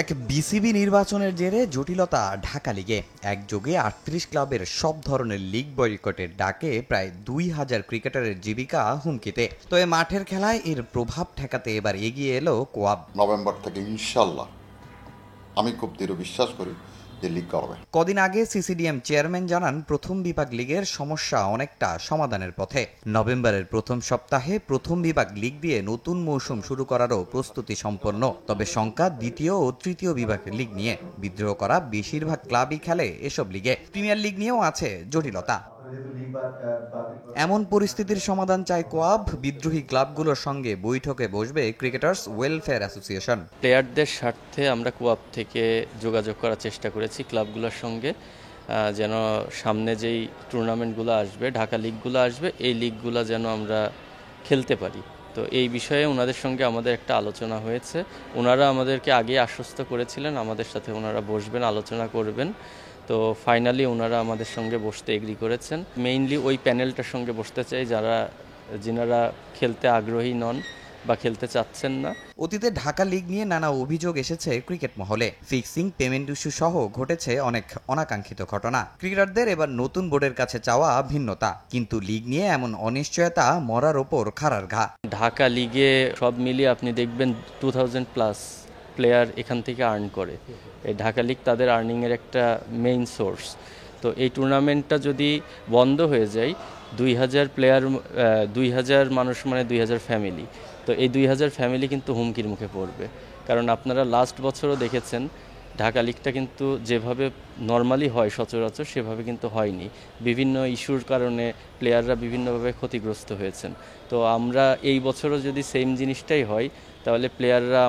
এক বিসিবি নির্বাচনের জেরে জটিলতা ঢাকা লিগে। একযোগে ৩৮ ক্লাবের সব ধরনের লিগ বয়কটের ডাকে প্রায় ২,০০০ ক্রিকেটারের জীবিকা হুমকিতে। তবে মাঠের খেলায় এর প্রভাব ঠেকাতে এবার এগিয়ে এলো কোয়াব। নভেম্বর থেকে ইনশাল্লাহ আমি খুব দৃঢ় বিশ্বাস করি যে লিগ করবে। কদিন আগে সিসিডিএম চেয়ারম্যান জানান প্রথম বিভাগ লিগের সমস্যা অনেকটা সমাধানের পথে। নভেম্বরের প্রথম সপ্তাহে প্রথম বিভাগ লিগ দিয়ে নতুন মৌসুম শুরু করারও প্রস্তুতি সম্পন্ন। তবে শঙ্কা দ্বিতীয় ও তৃতীয় বিভাগের লিগ নিয়ে। বিদ্রোহ করা বেশিরভাগ ক্লাবই খেলে এসব লিগে। প্রিমিয়ার লিগ নিয়েও আছে জটিলতা। এমন পরিস্থিতির সমাধান চায় কোয়াব। বিদ্রোহী ক্লাবগুলোর সঙ্গে বৈঠকে বসবে ক্রিকেটার্স ওয়েলফেয়ার অ্যাসোসিয়েশন। প্লেয়ারদের স্বার্থে আমরা কোয়াব থেকে যোগাযোগ করার চেষ্টা করেছি ক্লাবগুলোর সঙ্গে, যেন সামনে যেই টুর্নামেন্টগুলো আসবে, ঢাকা লিগগুলো আসবে, এই লিগগুলো যেন আমরা খেলতে পারি। তো এই বিষয়ে ওনাদের সঙ্গে আমাদের একটা আলোচনা হয়েছে। ওনারা আমাদেরকে আগে আশ্বস্ত করেছিলেন আমাদের সাথে ওনারা বসবেন, আলোচনা করবেন। তো ফাইনালি ওনারা আমাদের সঙ্গে বসতে এগ্রি করেছেন। মেইনলি ওই প্যানেলটার সঙ্গে বসতে চাই যিনারা খেলতে আগ্রহী নন বা খেলতে চাচ্ছেন না। অতীতে ঢাকা লিগ নিয়ে নানা অভিযোগ এসেছে ক্রিকেট মহলে। ফিক্সিং, পেমেন্ট ইস্যু সহ ঘটেছে অনেক অনাকাঙ্ক্ষিত ঘটনা। ক্রিকেটারদের এবার নতুন বোর্ডের কাছে চাওয়া ভিন্নতা, কিন্তু লিগ নিয়ে এমন অনিশ্চয়তা মরার ওপর খাড়ার ঘা। ঢাকা লিগে সব মিলিয়ে আপনি দেখবেন 2000+ প্লেয়ার এখান থেকে আর্ন করে। এই ঢাকা লিগ তাদের আর্নিংয়ের একটা মেইন সোর্স। তো এই টুর্নামেন্টটা যদি বন্ধ হয়ে যায়, 2000 প্লেয়ার, 2000 মানুষ মানে 2000 ফ্যামিলি। তো এই 2000 ফ্যামিলি কিন্তু হুমকির মুখে পড়বে। কারণ আপনারা লাস্ট বছরও দেখেছেন ঢাকা লিগটা কিন্তু যেভাবে নর্মালি হয় সচরাচর সেভাবে কিন্তু হয়নি। বিভিন্ন ইস্যুর কারণে প্লেয়াররা বিভিন্নভাবে ক্ষতিগ্রস্ত হয়েছেন। তো আমরা এই বছরও যদি সেম জিনিসটাই হয়, তাহলে প্লেয়াররা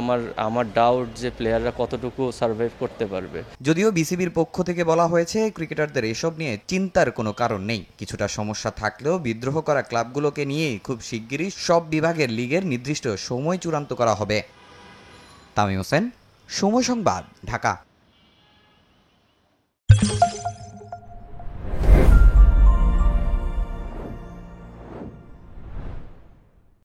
আমার ডাউট যে প্লেয়াররা কতটুকু সার্ভাইভ করতে পারবে। যদিও বিসিবির পক্ষ থেকে বলা হয়েছে ক্রিকেটারদের এসব নিয়ে চিন্তার কোনো কারণ নেই। কিছুটা সমস্যা থাকলেও বিদ্রোহ করা ক্লাবগুলোকে নিয়েই খুব শিগগিরই সব বিভাগের লিগের নির্দিষ্ট সময় চূড়ান্ত করা হবে। তামিম হোসেন, সময় সংবাদ, ঢাকা।